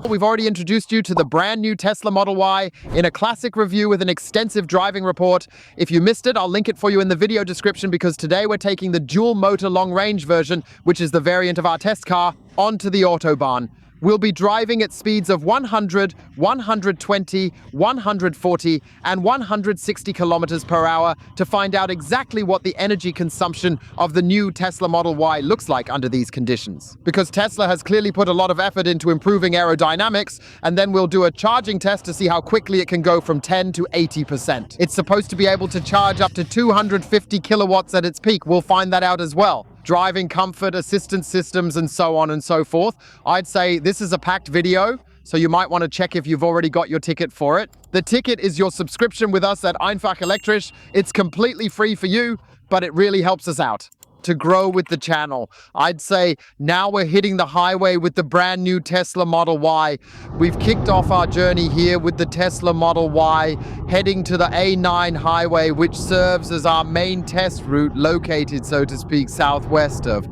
We've already introduced you to the brand new Tesla Model Y in a classic review with an extensive driving report. If you missed it, I'll link it for you in the video description because today we're taking the dual motor long range version, which is the variant of our test car, onto the Autobahn. We'll be driving at speeds of 100, 120, 140, and 160 kilometers per hour to find out exactly what the energy consumption of the new Tesla Model Y looks like under these conditions. Because Tesla has clearly put a lot of effort into improving aerodynamics, and then we'll do a charging test to see how quickly it can go from 10 to 80%. It's supposed to be able to charge up to 250 kilowatts at its peak. We'll find that out as well. Driving comfort, assistance systems, and so on and so forth. I'd say this is a packed video, so you might want to check if you've already got your ticket for it. The ticket is your subscription with us at einfach. It's completely free for you, but it really helps us out to grow with the channel. I'd say now we're hitting the highway with the brand new Tesla Model Y. We've kicked off our journey here with the Tesla Model Y, heading to the A9 highway, which serves as our main test route, located, so to speak, southwest of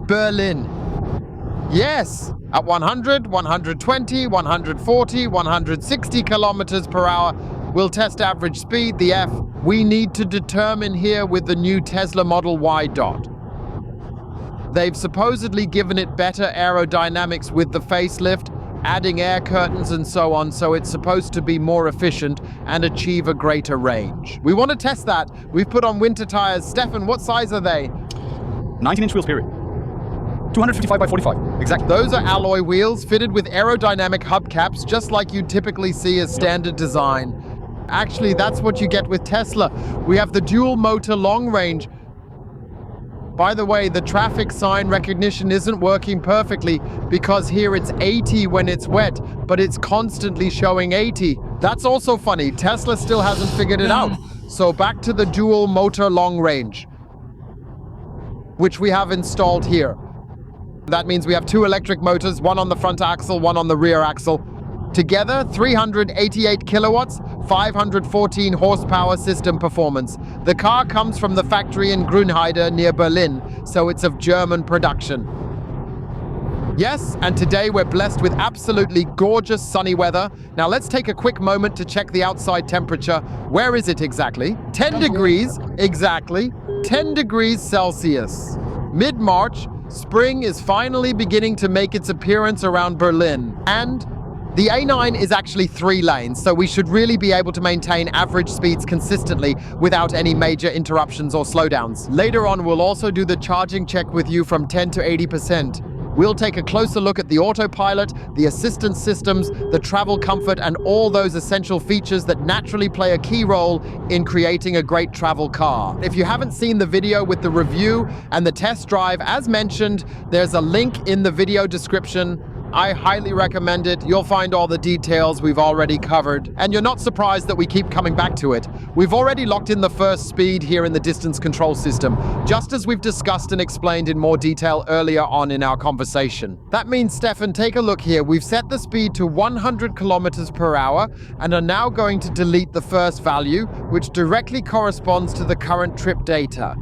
Berlin. Yes, at 100, 120, 140, 160 kilometers per hour, we'll test average speed, the F. We need to determine here with the new Tesla Model Y dot. They've supposedly given it better aerodynamics with the facelift, adding air curtains and so on, so it's supposed to be more efficient and achieve a greater range. We want to test that. We've put on winter tires. Stefan, what size are they? 19-inch wheels, period. 255 by 45, exactly. Those are alloy wheels fitted with aerodynamic hubcaps, just like you'd typically see as standard design. Actually, that's what you get with Tesla. We have the dual motor long range. By the way, the traffic sign recognition isn't working perfectly because here it's 80 when it's wet, but it's constantly showing 80. That's also funny. Tesla still hasn't figured it out. So back to the dual motor long range, which we have installed here. That means we have two electric motors, one on the front axle, one on the rear axle. Together, 388 kilowatts, 514 horsepower system performance. The car comes from the factory in Grünheide near Berlin, so it's of German production. Yes, and today we're blessed with absolutely gorgeous sunny weather. Now let's take a quick moment to check the outside temperature. Where is it exactly? 10 degrees, exactly. 10 degrees Celsius. Mid-March, spring is finally beginning to make its appearance around Berlin. And the A9 is actually 3 lanes, so we should really be able to maintain average speeds consistently without any major interruptions or slowdowns. Later on, we'll also do the charging check with you from 10 to 80%. We'll take a closer look at the autopilot, the assistance systems, the travel comfort, and all those essential features that naturally play a key role in creating a great travel car. If you haven't seen the video with the review and the test drive, as mentioned, there's a link in the video description. I highly recommend it. You'll find all the details we've already covered. And you're not surprised that we keep coming back to it. We've already locked in the first speed here in the distance control system, just as we've discussed and explained in more detail earlier on in our conversation. That means, Stefan, take a look here. We've set the speed to 100 kilometers per hour and are now going to delete the first value, which directly corresponds to the current trip data.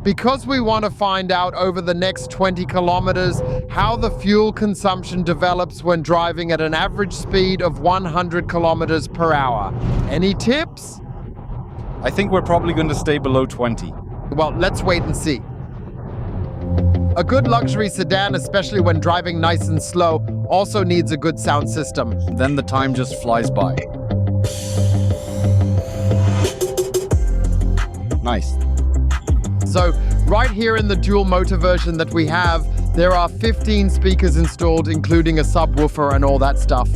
Because we want to find out over the next 20 kilometers how the fuel consumption develops when driving at an average speed of 100 kilometers per hour. Any tips? I think we're probably going to stay below 20. Well, let's wait and see. A good luxury sedan, especially when driving nice and slow, also needs a good sound system. Then the time just flies by. Nice. So right here in the dual motor version that we have, there are 15 speakers installed, including a subwoofer and all that stuff.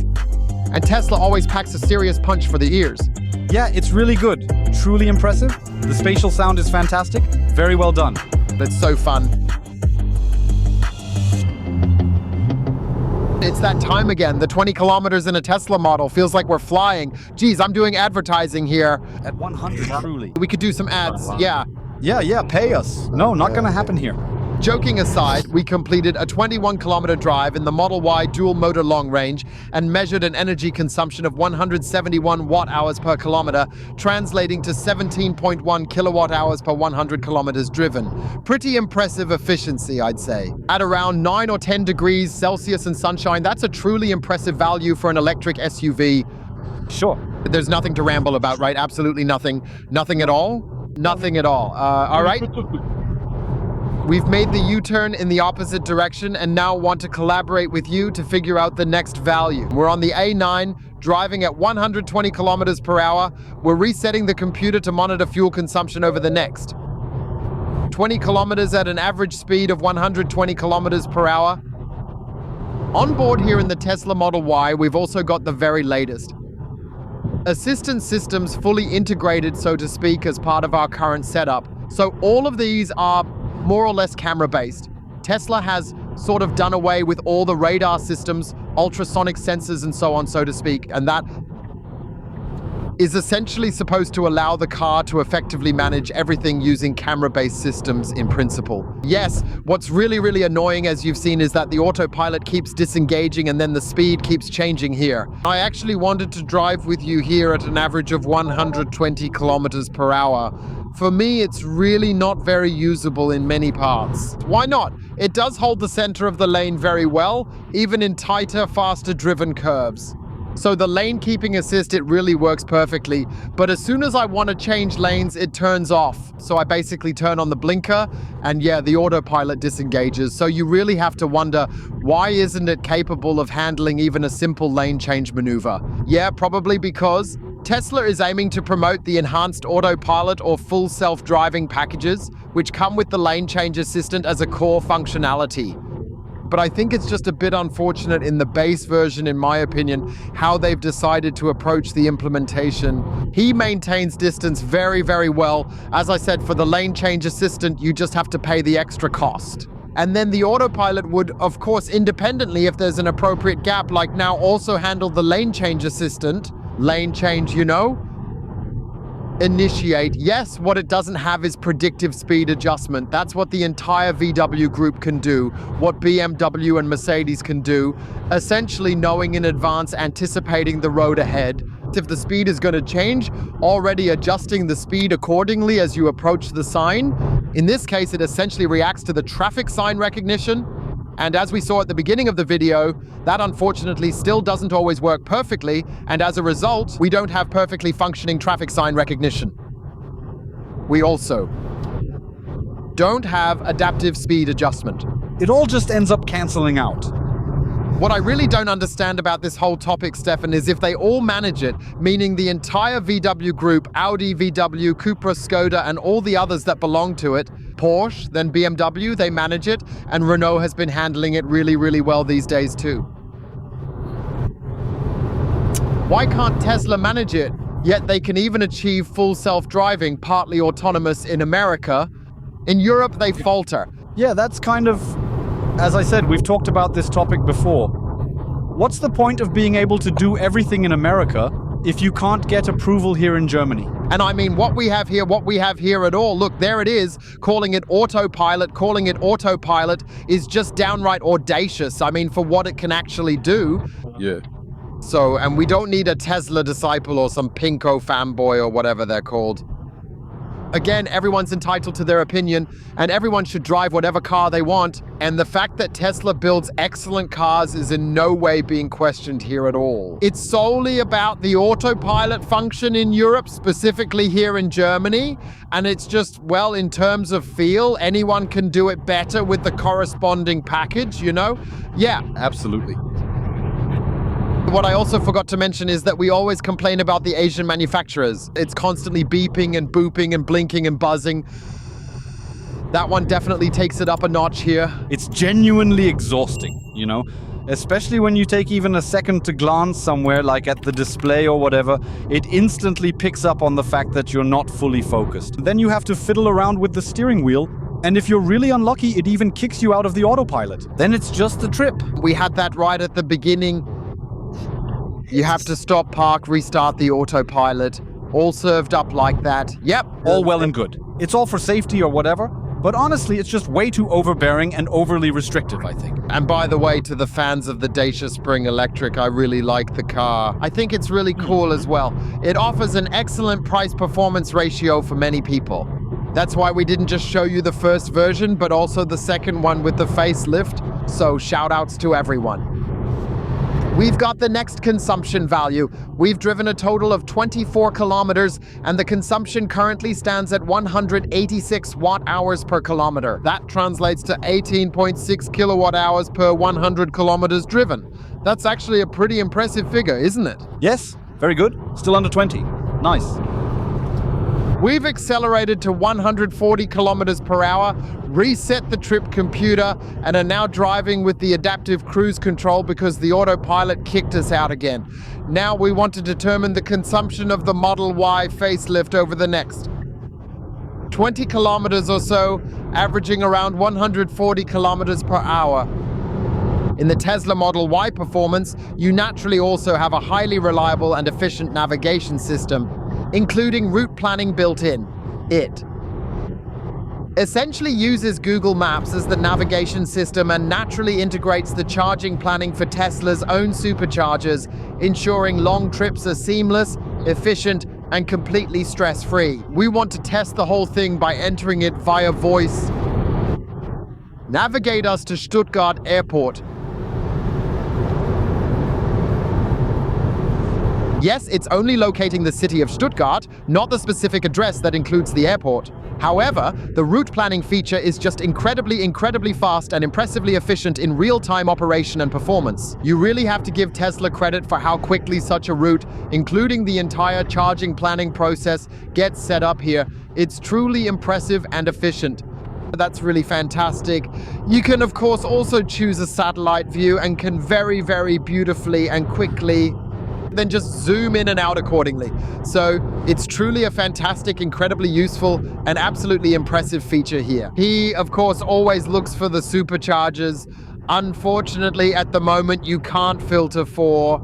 And Tesla always packs a serious punch for the ears. Yeah, it's really good. Truly impressive. The spatial sound is fantastic. Very well done. It's so fun. It's that time again. The 20 kilometers in a Tesla model feels like we're flying. Geez, I'm doing advertising here. At 100, truly. We could do some ads, yeah. Yeah, pay us. No, not gonna happen here. Joking aside, we completed a 21-kilometer drive in the Model Y dual-motor long range and measured an energy consumption of 171 watt-hours per kilometer, translating to 17.1 kilowatt-hours per 100 kilometers driven. Pretty impressive efficiency, I'd say. At around 9 or 10 degrees Celsius and sunshine, that's a truly impressive value for an electric SUV. Sure. There's nothing to ramble about, right? Absolutely nothing. Nothing at all? Nothing at all. All right. We've made the U-turn in the opposite direction and now want to collaborate with you to figure out the next value. We're on the A9, driving at 120 kilometers per hour. We're resetting the computer to monitor fuel consumption over the next 20 kilometers at an average speed of 120 kilometers per hour. On board here in the Tesla Model Y, we've also got the very latest. Assistance systems fully integrated, so to speak, as part of our current setup. So all of these are more or less camera-based. Tesla has sort of done away with all the radar systems, ultrasonic sensors and so on, so to speak, and that is essentially supposed to allow the car to effectively manage everything using camera-based systems in principle. Yes, what's really, really annoying, as you've seen, is that the autopilot keeps disengaging and then the speed keeps changing here. I actually wanted to drive with you here at an average of 120 kilometers per hour. For me, it's really not very usable in many parts. Why not? It does hold the center of the lane very well, even in tighter, faster driven curves. So the lane keeping assist, it really works perfectly. But as soon as I want to change lanes, it turns off. So I basically turn on the blinker and yeah, the autopilot disengages. So you really have to wonder, why isn't it capable of handling even a simple lane change maneuver? Yeah, probably because Tesla is aiming to promote the enhanced autopilot or full self-driving packages, which come with the lane change assistant as a core functionality. But I think it's just a bit unfortunate in the base version, in my opinion, how they've decided to approach the implementation. He maintains distance very, very well. As I said, for the lane change assistant, you just have to pay the extra cost. And then the autopilot would, of course, independently, if there's an appropriate gap, like now, also handle the lane change assistant. Lane change, you know? Initiate. Yes, what it doesn't have is predictive speed adjustment. That's what the entire VW group can do, what BMW and Mercedes can do, essentially knowing in advance, anticipating the road ahead. If the speed is going to change, already adjusting the speed accordingly as you approach the sign. In this case, it essentially reacts to the traffic sign recognition. And as we saw at the beginning of the video, that unfortunately still doesn't always work perfectly, and as a result, we don't have perfectly functioning traffic sign recognition. We also don't have adaptive speed adjustment. It all just ends up canceling out. What I really don't understand about this whole topic, Stefan, is if they all manage it, meaning the entire VW group, Audi, VW, Cupra, Skoda, and all the others that belong to it, Porsche, then BMW, they manage it, and Renault has been handling it really, really well these days too. Why can't Tesla manage it? Yet they can even achieve full self-driving, partly autonomous in America. In Europe, they falter. Yeah, that's kind of, as I said, we've talked about this topic before. What's the point of being able to do everything in America if you can't get approval here in Germany? And I mean, what we have here at all, look, there it is, calling it autopilot is just downright audacious. I mean, for what it can actually do. Yeah. So, and we don't need a Tesla disciple or some pinko fanboy or whatever they're called. Again, everyone's entitled to their opinion, and everyone should drive whatever car they want, and the fact that Tesla builds excellent cars is in no way being questioned here at all. It's solely about the autopilot function in Europe, specifically here in Germany, and it's just, well, in terms of feel, anyone can do it better with the corresponding package, you know? Yeah. Absolutely. What I also forgot to mention is that we always complain about the Asian manufacturers. It's constantly beeping and booping and blinking and buzzing. That one definitely takes it up a notch here. It's genuinely exhausting, you know? Especially when you take even a second to glance somewhere, like at the display or whatever, it instantly picks up on the fact that you're not fully focused. Then you have to fiddle around with the steering wheel, and if you're really unlucky, it even kicks you out of the autopilot. Then it's just a trip. We had that right at the beginning. You have to stop, park, restart the autopilot. All served up like that. Yep. All well and good. It's all for safety or whatever, But honestly, it's just way too overbearing and overly restrictive, I think. And by the way, to the fans of the Dacia Spring Electric, I really like the car. I think it's really cool as well. It offers an excellent price-performance ratio for many people. That's why we didn't just show you the first version, but also the second one with the facelift. So shout outs to everyone. We've got the next consumption value. We've driven a total of 24 kilometers, and the consumption currently stands at 186 watt-hours per kilometer. That translates to 18.6 kilowatt-hours per 100 kilometers driven. That's actually a pretty impressive figure, isn't it? Yes, very good. Still under 20. Nice. We've accelerated to 140 kilometers per hour, reset the trip computer, and are now driving with the adaptive cruise control because the autopilot kicked us out again. Now we want to determine the consumption of the Model Y facelift over the next 20 kilometers or so, averaging around 140 kilometers per hour. In the Tesla Model Y performance, you naturally also have a highly reliable and efficient navigation system, including route planning built in. It essentially uses Google Maps as the navigation system and naturally integrates the charging planning for Tesla's own superchargers, ensuring long trips are seamless, efficient, and completely stress-free. We want to test the whole thing by entering it via voice. Navigate us to Stuttgart Airport. Yes, it's only locating the city of Stuttgart, not the specific address that includes the airport. However, the route planning feature is just incredibly fast and impressively efficient in real-time operation and performance. You really have to give Tesla credit for how quickly such a route, including the entire charging planning process, gets set up here. It's truly impressive and efficient. That's really fantastic. You can, of course, also choose a satellite view and can very beautifully and quickly then just zoom in and out accordingly. So it's truly a fantastic, incredibly useful, and absolutely impressive feature here. He, of course, always looks for the superchargers. Unfortunately, at the moment, you can't filter for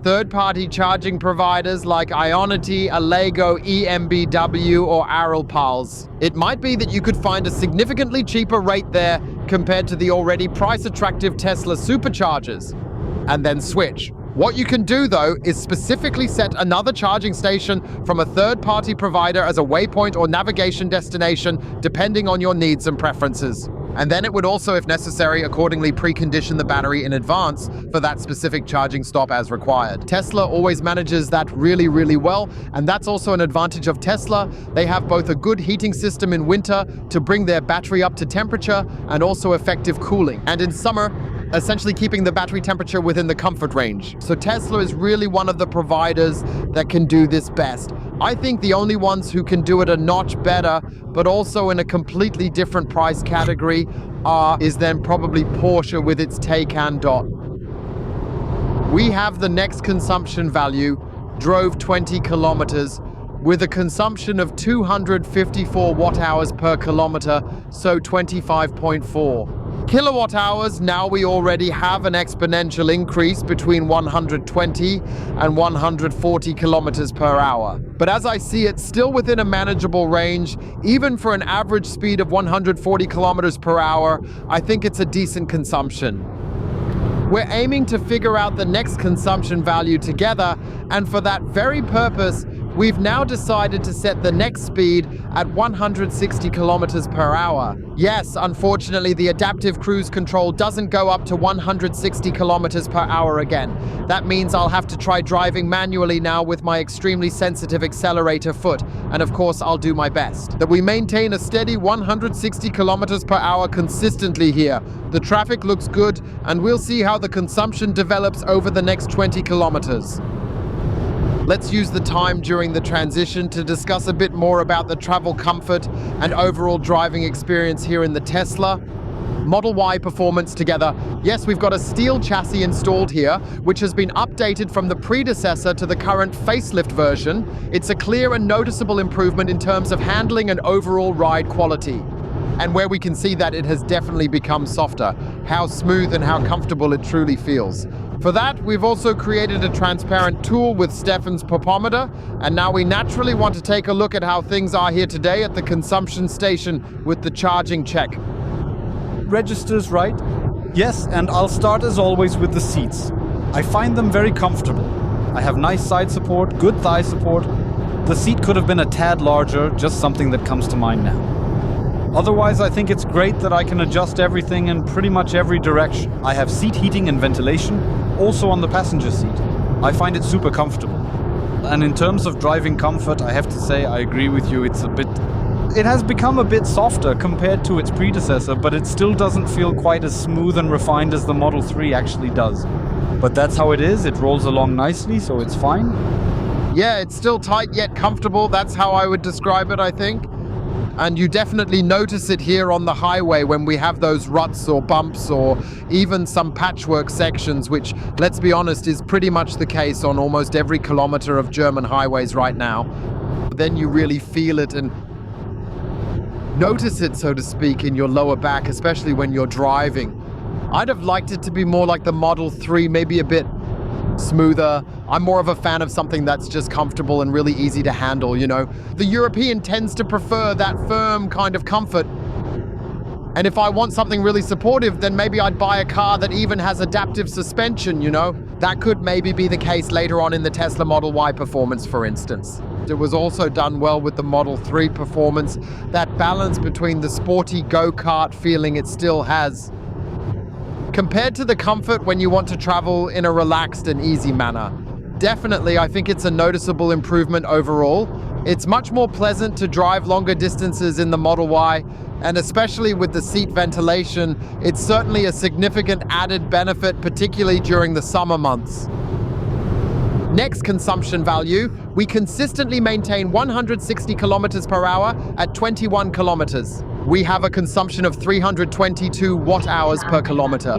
third-party charging providers like Ionity, Allego, EMBW, or Aralpals. It might be that you could find a significantly cheaper rate there compared to the already price-attractive Tesla superchargers, and then switch. What you can do, though, is specifically set another charging station from a third-party provider as a waypoint or navigation destination, depending on your needs and preferences. And then it would also, if necessary, accordingly precondition the battery in advance for that specific charging stop as required. Tesla always manages that really well, and that's also an advantage of Tesla. They have both a good heating system in winter to bring their battery up to temperature and also effective cooling. And in summer, essentially keeping the battery temperature within the comfort range. So Tesla is really one of the providers that can do this best. I think the only ones who can do it a notch better, but also in a completely different price category, is then probably Porsche with its Taycan Dot. We have the next consumption value, drove 20 kilometers, with a consumption of 254 watt-hours per kilometer, so 25.4. Kilowatt hours, now we already have an exponential increase between 120 and 140 kilometers per hour. But as I see it, still within a manageable range, even for an average speed of 140 kilometers per hour, I think it's a decent consumption. We're aiming to figure out the next consumption value together, and for that very purpose, we've now decided to set the next speed at 160 kilometers per hour. Yes, unfortunately, the adaptive cruise control doesn't go up to 160 kilometers per hour again. That means I'll have to try driving manually now with my extremely sensitive accelerator foot, and of course, I'll do my best. That we maintain a steady 160 kilometers per hour consistently here. The traffic looks good, and we'll see how the consumption develops over the next 20 kilometers. Let's use the time during the transition to discuss a bit more about the travel comfort and overall driving experience here in the Tesla Model Y performance together. Yes, we've got a steel chassis installed here, which has been updated from the predecessor to the current facelift version. It's a clear and noticeable improvement in terms of handling and overall ride quality. And where we can see that it has definitely become softer, how smooth and how comfortable it truly feels. For that, we've also created a transparent tool with Stefan's popometer, and now we naturally want to take a look at how things are here today at the consumption station with the charging check. Registers right? Yes, and I'll start as always with the seats. I find them very comfortable. I have nice side support, good thigh support. The seat could have been a tad larger, just something that comes to mind now. Otherwise, I think it's great that I can adjust everything in pretty much every direction. I have seat heating and ventilation, also on the passenger seat. I find it super comfortable. And in terms of driving comfort, I have to say I agree with you, it has become a bit softer compared to its predecessor, but it still doesn't feel quite as smooth and refined as the Model 3 actually does. But that's how it is, it rolls along nicely, so it's fine. Yeah, it's still tight yet comfortable, that's how I would describe it, I think. And you definitely notice it here on the highway when we have those ruts or bumps or even some patchwork sections, which, let's be honest, is pretty much the case on almost every kilometer of German highways right now. Then you really feel it and notice it, so to speak, in your lower back, especially when you're driving. I'd have liked it to be more like the Model 3, maybe a bit smoother. I'm more of a fan of something that's just comfortable and really easy to handle, you know. The European tends to prefer that firm kind of comfort. And if I want something really supportive, then maybe I'd buy a car that even has adaptive suspension, you know. That could maybe be the case later on in the Tesla Model Y performance, for instance. It was also done well with the Model 3 performance, that balance between the sporty go-kart feeling it still has, compared to the comfort when you want to travel in a relaxed and easy manner. Definitely, I think it's a noticeable improvement overall. It's much more pleasant to drive longer distances in the Model Y, and especially with the seat ventilation, it's certainly a significant added benefit, particularly during the summer months. Next consumption value, we consistently maintain 160 kilometers per hour at 21 kilometers. We have a consumption of 322 watt-hours per kilometer.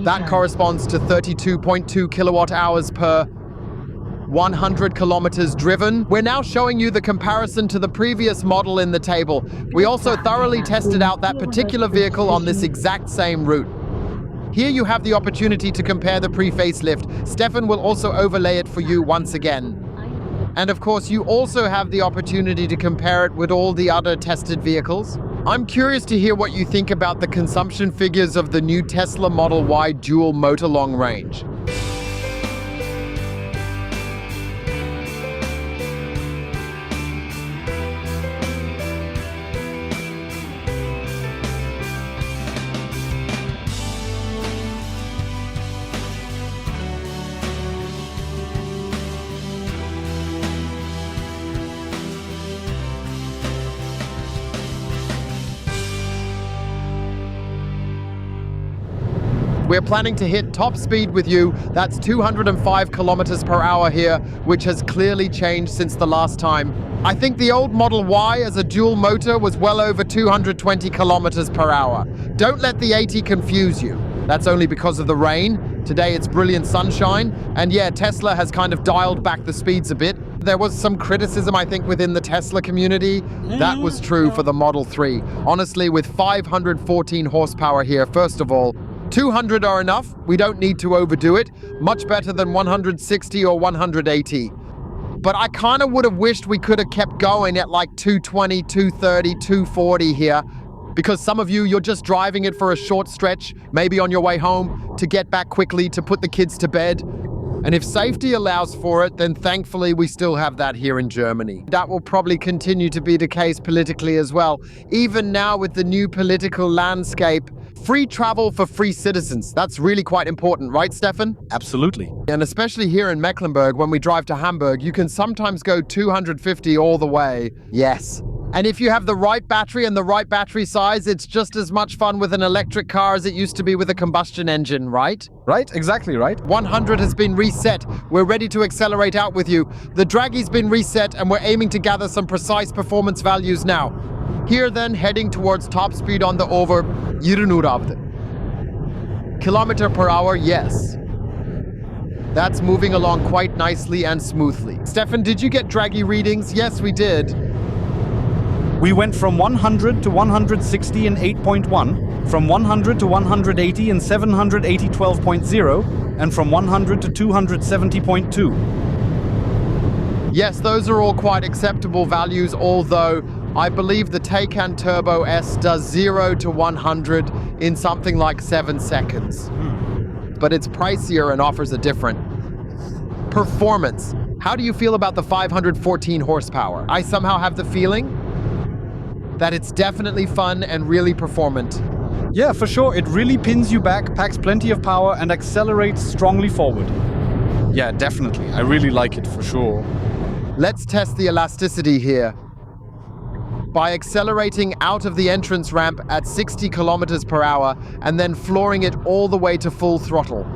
That corresponds to 32.2 kilowatt-hours per 100 kilometers driven. We're now showing you the comparison to the previous model in the table. We also thoroughly tested out that particular vehicle on this exact same route. Here you have the opportunity to compare the pre-facelift. Stefan will also overlay it for you once again. And of course, you also have the opportunity to compare it with all the other tested vehicles. I'm curious to hear what you think about the consumption figures of the new Tesla Model Y dual motor long range. We're planning to hit top speed with you. That's 205 kilometers per hour here, which has clearly changed since the last time. I think the old Model Y as a dual motor was well over 220 kilometers per hour. Don't let the 80 confuse you. That's only because of the rain. Today it's brilliant sunshine. And yeah, Tesla has kind of dialed back the speeds a bit. There was some criticism, I think, within the Tesla community. That was true for the Model 3. Honestly, with 514 horsepower here, first of all, 200 are enough. We don't need to overdo it. Much better than 160 or 180. But I kind of would have wished we could have kept going at like 220, 230, 240 here. Because some of you, you're just driving it for a short stretch, maybe on your way home, to get back quickly, to put the kids to bed. And if safety allows for it, then thankfully we still have that here in Germany. That will probably continue to be the case politically as well. Even now with the new political landscape, free travel for free citizens. That's really quite important, right, Stefan? Absolutely. And especially here in Mecklenburg, when we drive to Hamburg, you can sometimes go 250 all the way. Yes. And if you have the right battery and the right battery size, it's just as much fun with an electric car as it used to be with a combustion engine, right? Right, exactly right. 100 has been reset. We're ready to accelerate out with you. The Dragi's been reset and we're aiming to gather some precise performance values now. Here then, heading towards top speed on the over 200 kilometer per hour, yes. That's moving along quite nicely and smoothly. Stefan, did you get Draghi readings? Yes, we did. We went from 100 to 160 in 8.1, from 100 to 180 in 780 12.0, and from 100 to 270.2. Yes, those are all quite acceptable values, although I believe the Taycan Turbo S does 0 to 100 in something like 7 seconds. But it's pricier and offers a different performance. How do you feel about the 514 horsepower? I somehow have the feeling that it's definitely fun and really performant. Yeah, for sure. It really pins you back, packs plenty of power, and accelerates strongly forward. Yeah, definitely. I really like it for sure. Let's test the elasticity here. By accelerating out of the entrance ramp at 60 kilometers per hour and then flooring it all the way to full throttle.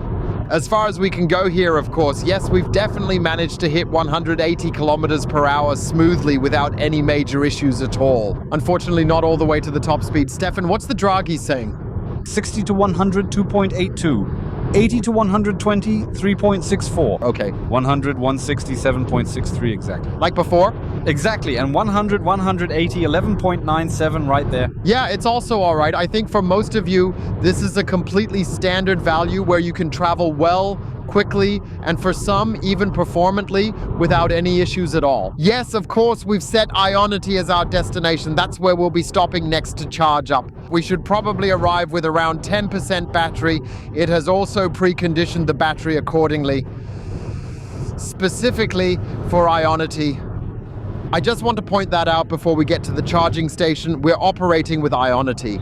As far as we can go here, of course, yes, we've definitely managed to hit 180 kilometers per hour smoothly without any major issues at all. Unfortunately, not all the way to the top speed. Stefan, what's the Draghi saying? 60 to 100, 2.82. 80 to 120, 3.64. Okay. 100, 167.63 exactly. Like before? Exactly, and 100, 180, 11.97 right there. Yeah, it's also all right. I think for most of you, this is a completely standard value where you can travel well, quickly, and for some, even performantly, without any issues at all. Yes, of course, we've set Ionity as our destination. That's where we'll be stopping next to charge up. We should probably arrive with around 10% battery. It has also preconditioned the battery accordingly, specifically for Ionity. I just want to point that out before we get to the charging station. We're operating with Ionity.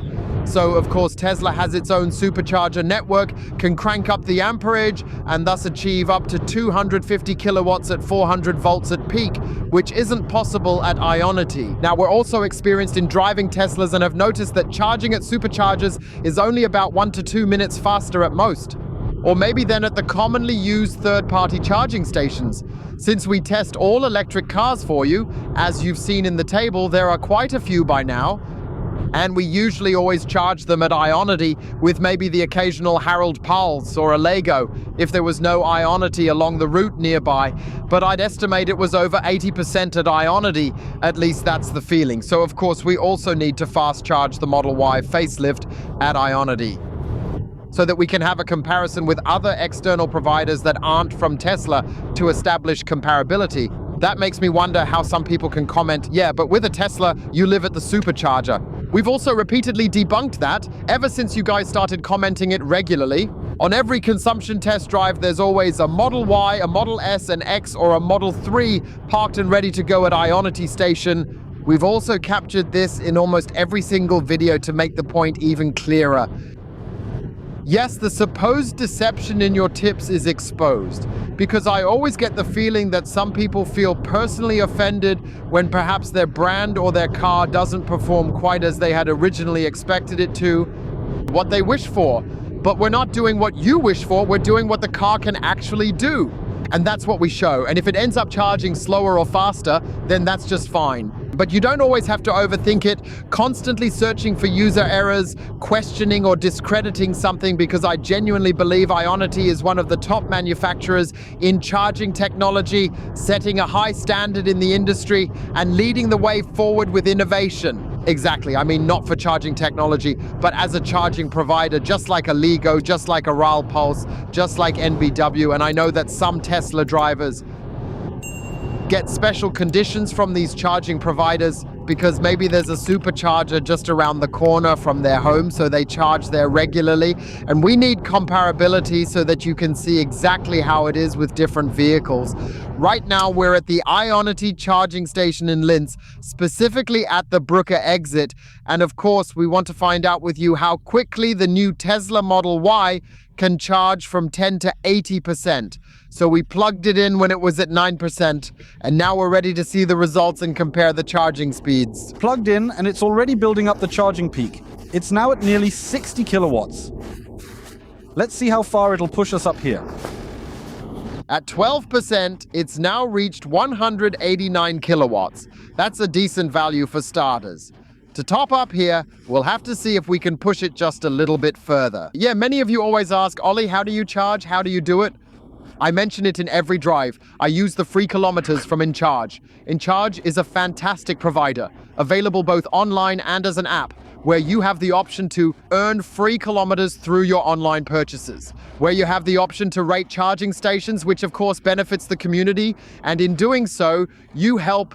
So, of course, Tesla has its own supercharger network, can crank up the amperage, and thus achieve up to 250 kilowatts at 400 volts at peak, which isn't possible at Ionity. Now, we're also experienced in driving Teslas and have noticed that charging at superchargers is only about 1 to 2 minutes faster at most. Or maybe then at the commonly used third-party charging stations. Since we test all electric cars for you, as you've seen in the table, there are quite a few by now, and we usually always charge them at Ionity with maybe the occasional Harold Pulse or a Lego if there was no Ionity along the route nearby, but I'd estimate it was over 80% at Ionity, at least that's the feeling. So of course we also need to fast charge the Model Y facelift at Ionity, so that we can have a comparison with other external providers that aren't from Tesla to establish comparability. That makes me wonder how some people can comment, yeah, but with a Tesla, you live at the supercharger. We've also repeatedly debunked that ever since you guys started commenting it regularly. On every consumption test drive, there's always a Model Y, a Model S, an X, or a Model 3 parked and ready to go at Ionity station. We've also captured this in almost every single video to make the point even clearer. Yes, the supposed deception in your tips is exposed, because I always get the feeling that some people feel personally offended when perhaps their brand or their car doesn't perform quite as they had originally expected it to, what they wish for. But we're not doing what you wish for, we're doing what the car can actually do. And that's what we show. And if it ends up charging slower or faster, then that's just fine. But you don't always have to overthink it, constantly searching for user errors, questioning or discrediting something, because I genuinely believe Ionity is one of the top manufacturers in charging technology, setting a high standard in the industry, and leading the way forward with innovation. Exactly, I mean not for charging technology, but as a charging provider, just like a Lego, just like a RAL Pulse, just like NBW, and I know that some Tesla drivers get special conditions from these charging providers because maybe there's a supercharger just around the corner from their home, so they charge there regularly. And we need comparability so that you can see exactly how it is with different vehicles. Right now, we're at the Ionity charging station in Linz, specifically at the Brücke exit. And of course, we want to find out with you how quickly the new Tesla Model Y can charge from 10 to 80%. So we plugged it in when it was at 9%, and now we're ready to see the results and compare the charging speeds. Plugged in, and it's already building up the charging peak. It's now at nearly 60 kilowatts. Let's see how far it'll push us up here. At 12%, it's now reached 189 kilowatts. That's a decent value for starters. To top up here, we'll have to see if we can push it just a little bit further. Yeah, many of you always ask, Ollie, how do you charge? How do you do it? I mention it in every drive. I use the free kilometers from InCharge. InCharge is a fantastic provider, available both online and as an app, where you have the option to earn free kilometers through your online purchases, where you have the option to rate charging stations, which of course benefits the community, and in doing so, you help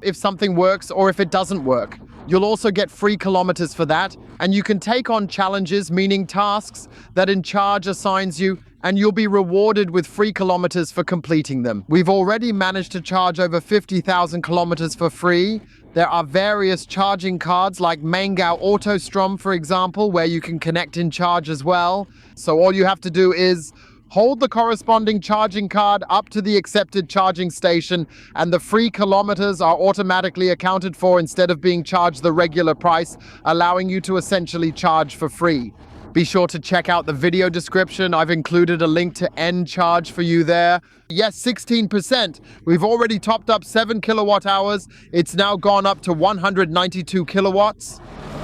if something works or if it doesn't work. You'll also get free kilometers for that, and you can take on challenges, meaning tasks, that InCharge assigns you, and you'll be rewarded with free kilometers for completing them. We've already managed to charge over 50,000 kilometers for free. There are various charging cards like Maingau Autostrom, for example, where you can connect InCharge as well. So all you have to do is hold the corresponding charging card up to the accepted charging station, and the free kilometers are automatically accounted for instead of being charged the regular price, allowing you to essentially charge for free. Be sure to check out the video description. I've included a link to InCharge for you there. Yes, 16%. We've already topped up 7 kilowatt hours. It's now gone up to 192 kilowatts.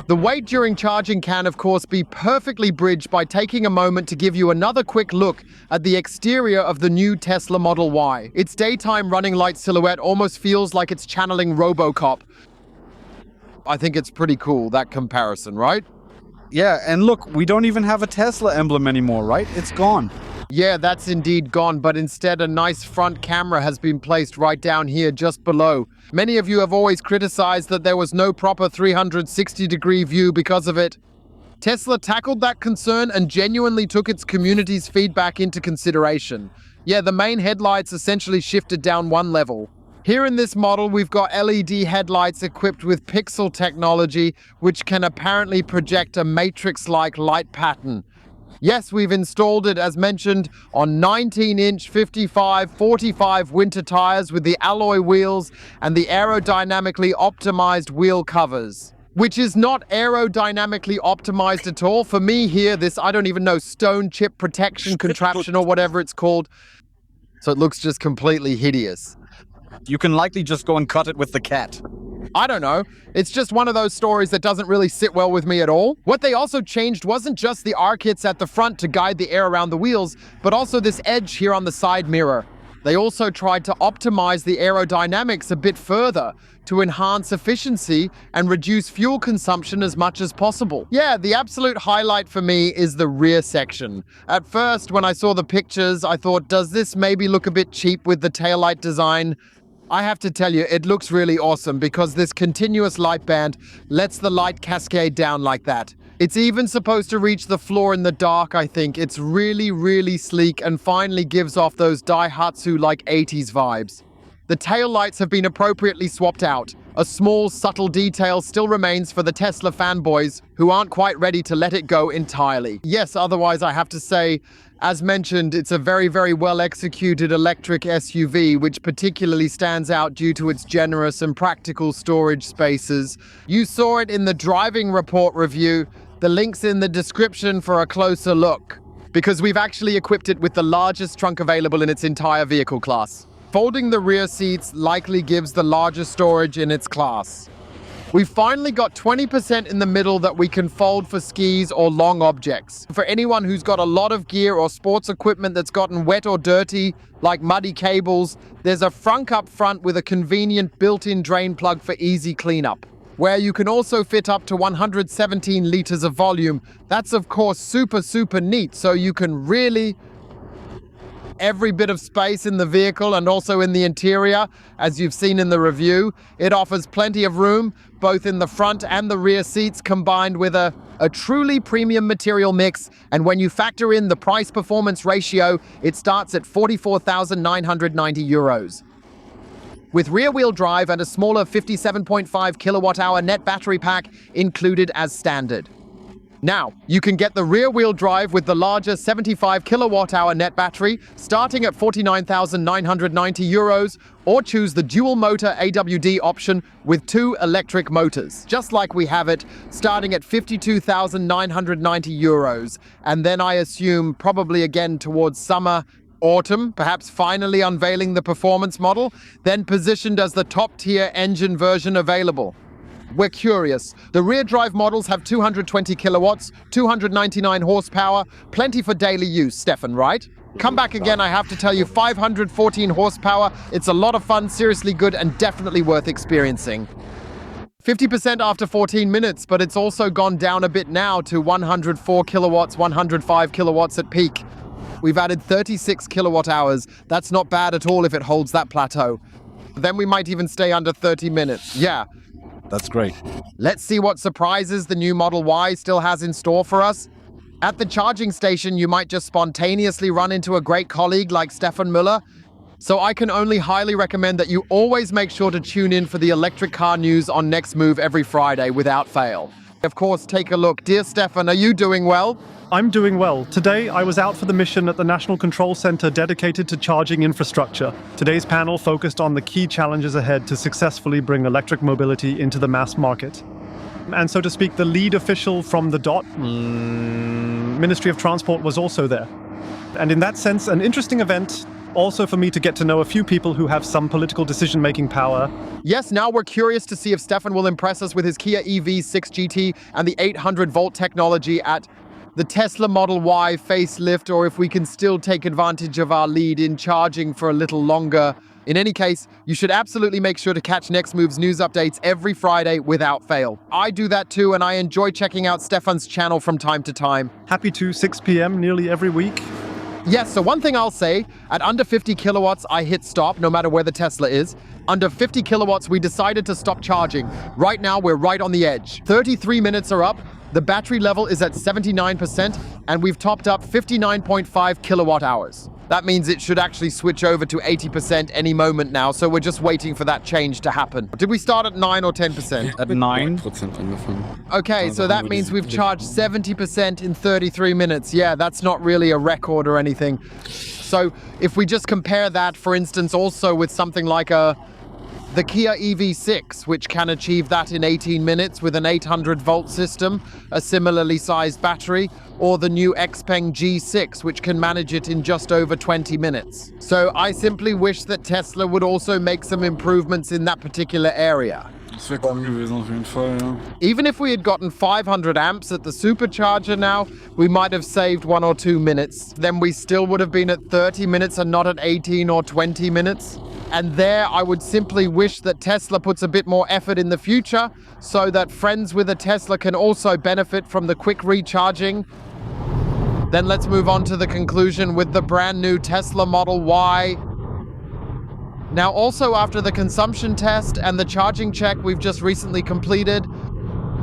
The wait during charging can, of course, be perfectly bridged by taking a moment to give you another quick look at the exterior of the new Tesla Model Y. Its daytime running light silhouette almost feels like it's channeling RoboCop. I think it's pretty cool, that comparison, right? Yeah, and look, we don't even have a Tesla emblem anymore, right? It's gone. Yeah, that's indeed gone, but instead a nice front camera has been placed right down here just below. Many of you have always criticized that there was no proper 360-degree view because of it. Tesla tackled that concern and genuinely took its community's feedback into consideration. Yeah, the main headlights essentially shifted down one level. Here in this model, we've got LED headlights equipped with pixel technology, which can apparently project a matrix-like light pattern. Yes, we've installed it, as mentioned, on 19-inch 55/45 winter tires with the alloy wheels and the aerodynamically optimized wheel covers. Which is not aerodynamically optimized at all. For me here, this, I don't even know, stone chip protection contraption or whatever it's called. So it looks just completely hideous. You can likely just go and cut it with the cat. I don't know. It's just one of those stories that doesn't really sit well with me at all. What they also changed wasn't just the R kits at the front to guide the air around the wheels, but also this edge here on the side mirror. They also tried to optimize the aerodynamics a bit further to enhance efficiency and reduce fuel consumption as much as possible. Yeah, the absolute highlight for me is the rear section. At first, when I saw the pictures, I thought, does this maybe look a bit cheap with the taillight design? I have to tell you, it looks really awesome because this continuous light band lets the light cascade down like that. It's even supposed to reach the floor in the dark, I think. It's really, really sleek and finally gives off those Daihatsu-like 80s vibes. The taillights have been appropriately swapped out. A small, subtle detail still remains for the Tesla fanboys who aren't quite ready to let it go entirely. Yes, otherwise I have to say, as mentioned, it's a very, very well-executed electric SUV, which particularly stands out due to its generous and practical storage spaces. You saw it in the driving report review. The link's in the description for a closer look, because we've actually equipped it with the largest trunk available in its entire vehicle class. Folding the rear seats likely gives the largest storage in its class. We've finally got 20% in the middle that we can fold for skis or long objects. For anyone who's got a lot of gear or sports equipment that's gotten wet or dirty, like muddy cables, there's a frunk up front with a convenient built-in drain plug for easy cleanup, where you can also fit up to 117 liters of volume. That's of course super, super neat, so you can really every bit of space in the vehicle and also in the interior, as you've seen in the review. It offers plenty of room, both in the front and the rear seats, combined with a truly premium material mix. And when you factor in the price-performance ratio, it starts at 44,990 euros. With rear-wheel drive and a smaller 57.5 kilowatt-hour net battery pack included as standard. Now, you can get the rear-wheel drive with the larger 75 kilowatt-hour net battery starting at 49,990 euros, or choose the dual-motor AWD option with 2 electric motors, just like we have it, starting at 52,990 euros. And then I assume probably again towards summer, autumn, perhaps finally unveiling the performance model, then positioned as the top-tier engine version available. We're curious. The rear drive models have 220 kilowatts, 299 horsepower, plenty for daily use, Stefan, right? Come back again, I have to tell you, 514 horsepower. It's a lot of fun, seriously good, and definitely worth experiencing. 50% after 14 minutes, but it's also gone down a bit now to 104 kilowatts, 105 kilowatts at peak. We've added 36 kilowatt hours. That's not bad at all if it holds that plateau. Then we might even stay under 30 minutes. Yeah. That's great. Let's see what surprises the new Model Y still has in store for us. At the charging station, you might just spontaneously run into a great colleague like Stefan Müller. So I can only highly recommend that you always make sure to tune in for the electric car news on Next Move every Friday without fail. Of course, take a look. Dear Stefan, are you doing well? I'm doing well. Today, I was out for the mission at the National Control Center dedicated to charging infrastructure. Today's panel focused on the key challenges ahead to successfully bring electric mobility into the mass market. And so to speak, the lead official from the Ministry of Transport was also there. And in that sense, an interesting event, also for me to get to know a few people who have some political decision-making power. Yes, now we're curious to see if Stefan will impress us with his Kia EV6 GT and the 800-volt technology at the Tesla Model Y facelift, or if we can still take advantage of our lead in charging for a little longer. In any case, you should absolutely make sure to catch Next Move's news updates every Friday without fail. I do that too, and I enjoy checking out Stefan's channel from time to time. Happy to 6 p.m. nearly every week. Yes, so one thing I'll say, at under 50 kilowatts, I hit stop, no matter where the Tesla is. Under 50 kilowatts, we decided to stop charging. Right now, we're right on the edge. 33 minutes are up, the battery level is at 79%, and we've topped up 59.5 kilowatt hours. That means it should actually switch over to 80% any moment now, so we're just waiting for that change to happen. Did we start at 9 or 10%? At 9. Okay, so that means we've charged 70% in 33 minutes. Yeah, that's not really a record or anything. So if we just compare that, for instance, also with something like the Kia EV6, which can achieve that in 18 minutes with an 800-volt system, a similarly sized battery, or the new Xpeng G6, which can manage it in just over 20 minutes. So I simply wish that Tesla would also make some improvements in that particular area. Even if we had gotten 500 amps at the supercharger now, we might have saved 1 or 2 minutes. Then we still would have been at 30 minutes and not at 18 or 20 minutes. And there, I would simply wish that Tesla puts a bit more effort in the future so that friends with a Tesla can also benefit from the quick recharging. Then let's move on to the conclusion with the brand new Tesla Model Y. Now, also after the consumption test and the charging check we've just recently completed,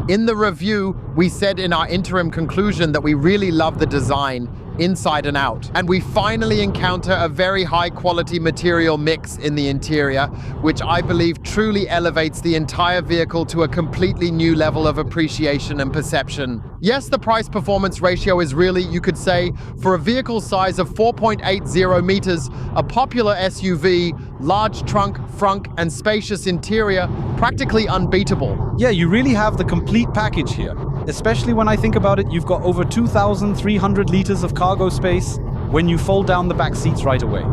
in the review, we said in our interim conclusion that we really love the design inside and out. And we finally encounter a very high quality material mix in the interior, which I believe truly elevates the entire vehicle to a completely new level of appreciation and perception. Yes, the price-performance ratio is really, you could say, for a vehicle size of 4.80 meters, a popular SUV, large trunk, frunk, and spacious interior, practically unbeatable. Yeah, you really have the complete package here. Especially when I think about it, you've got over 2,300 liters of cargo space when you fold down the back seats right away.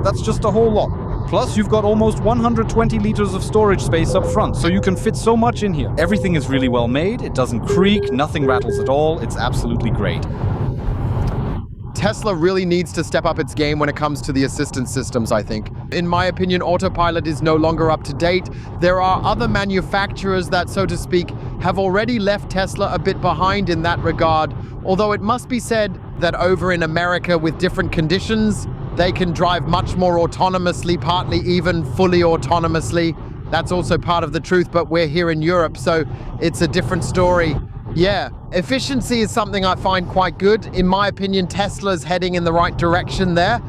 That's just a whole lot. Plus, you've got almost 120 liters of storage space up front, so you can fit so much in here. Everything is really well made, it doesn't creak, nothing rattles at all, it's absolutely great. Tesla really needs to step up its game when it comes to the assistance systems, I think. In my opinion, autopilot is no longer up to date. There are other manufacturers that, so to speak, have already left Tesla a bit behind in that regard, although it must be said that over in America with different conditions, they can drive much more autonomously, partly even fully autonomously. That's also part of the truth, but we're here in Europe, so it's a different story. Yeah, efficiency is something I find quite good. In my opinion, Tesla's heading in the right direction there.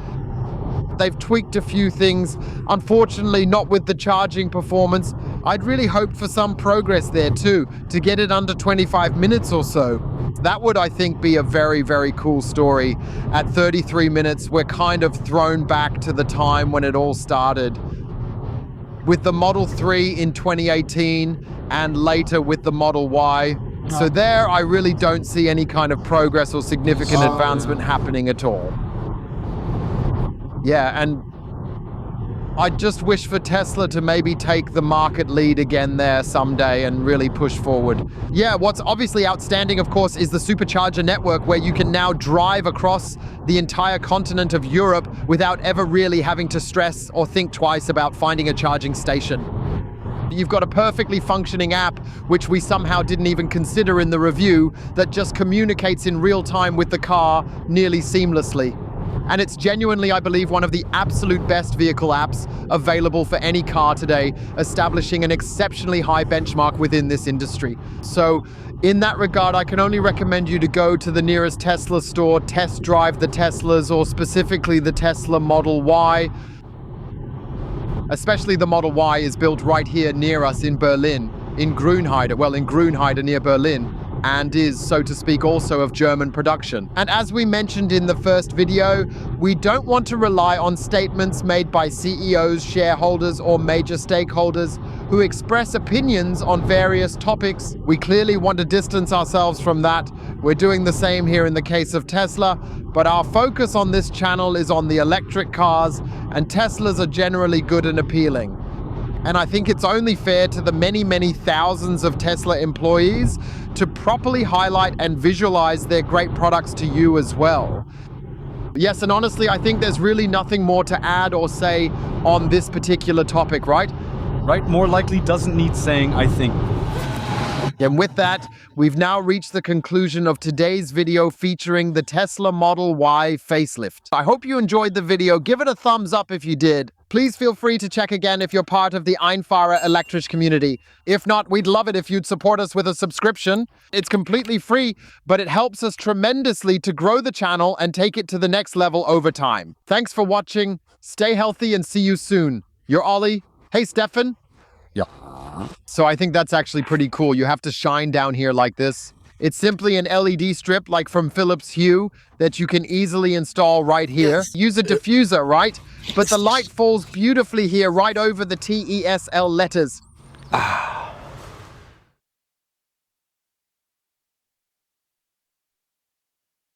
They've tweaked a few things, unfortunately not with the charging performance. I'd really hoped for some progress there too, to get it under 25 minutes or so. That would, I think, be a very, very cool story. At 33 minutes, we're kind of thrown back to the time when it all started. With the Model 3 in 2018 and later with the Model Y. So there, I really don't see any kind of progress or significant advancement happening at all. Yeah, and I just wish for Tesla to maybe take the market lead again there someday and really push forward. Yeah, what's obviously outstanding, of course, is the supercharger network where you can now drive across the entire continent of Europe without ever really having to stress or think twice about finding a charging station. You've got a perfectly functioning app, which we somehow didn't even consider in the review, that just communicates in real time with the car nearly seamlessly. And it's genuinely, I believe, one of the absolute best vehicle apps available for any car today, establishing an exceptionally high benchmark within this industry. So in that regard, I can only recommend you to go to the nearest Tesla store, test drive the Teslas, or specifically the Tesla Model Y. Especially the Model Y is built right here near us in Berlin, in Grünheide near Berlin, and is, so to speak, also of German production. And as we mentioned in the first video, we don't want to rely on statements made by CEOs, shareholders, or major stakeholders who express opinions on various topics. We clearly want to distance ourselves from that. We're doing the same here in the case of Tesla, but our focus on this channel is on the electric cars, and Teslas are generally good and appealing. And I think it's only fair to the many, many thousands of Tesla employees to properly highlight and visualize their great products to you as well. Yes, and honestly, I think there's really nothing more to add or say on this particular topic, right? Right, more likely doesn't need saying, I think. And with that, we've now reached the conclusion of today's video featuring the Tesla Model Y facelift. I hope you enjoyed the video. Give it a thumbs up if you did. Please feel free to check again if you're part of the Einfach Electric community. If not, we'd love it if you'd support us with a subscription. It's completely free, but it helps us tremendously to grow the channel and take it to the next level over time. Thanks for watching. Stay healthy and see you soon. You're Ollie. Hey, Stefan. Yeah. So I think that's actually pretty cool. You have to shine down here like this. It's simply an LED strip like from Philips Hue that you can easily install right here. Use a diffuser, right? But the light falls beautifully here right over the TESL letters.